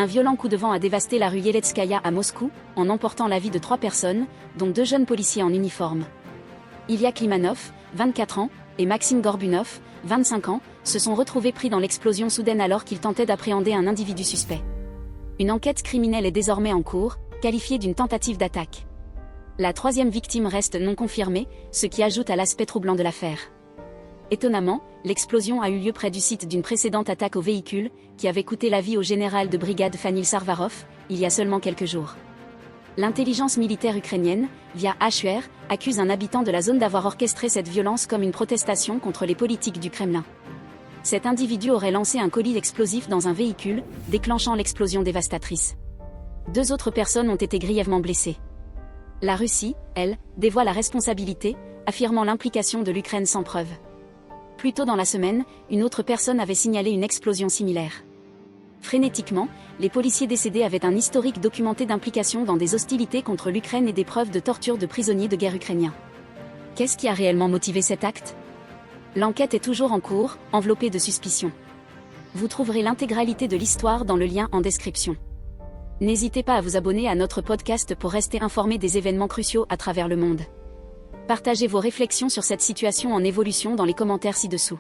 Un violent coup de vent a dévasté la rue Yeletskaya à Moscou, en emportant la vie de 3 personnes, dont 2 jeunes policiers en uniforme. Ilya Klimanov, 24 ans, et Maxime Gorbunov, 25 ans, se sont retrouvés pris dans l'explosion soudaine alors qu'ils tentaient d'appréhender un individu suspect. Une enquête criminelle est désormais en cours, qualifiée d'une tentative d'attaque. La 3e victime reste non confirmée, ce qui ajoute à l'aspect troublant de l'affaire. Étonnamment, l'explosion a eu lieu près du site d'une précédente attaque au véhicule, qui avait coûté la vie au général de brigade Fanil Sarvarov, il y a seulement quelques jours. L'intelligence militaire ukrainienne, via HUR, accuse un habitant de la zone d'avoir orchestré cette violence comme une protestation contre les politiques du Kremlin. Cet individu aurait lancé un colis explosif dans un véhicule, déclenchant l'explosion dévastatrice. 2 autres personnes ont été grièvement blessées. La Russie, elle, dévoile la responsabilité, affirmant l'implication de l'Ukraine sans preuve. Plus tôt dans la semaine, une autre personne avait signalé une explosion similaire. Frénétiquement, les policiers décédés avaient un historique documenté d'implication dans des hostilités contre l'Ukraine et des preuves de torture de prisonniers de guerre ukrainiens. Qu'est-ce qui a réellement motivé cet acte ? L'enquête est toujours en cours, enveloppée de suspicions. Vous trouverez l'intégralité de l'histoire dans le lien en description. N'hésitez pas à vous abonner à notre podcast pour rester informé des événements cruciaux à travers le monde. Partagez vos réflexions sur cette situation en évolution dans les commentaires ci-dessous.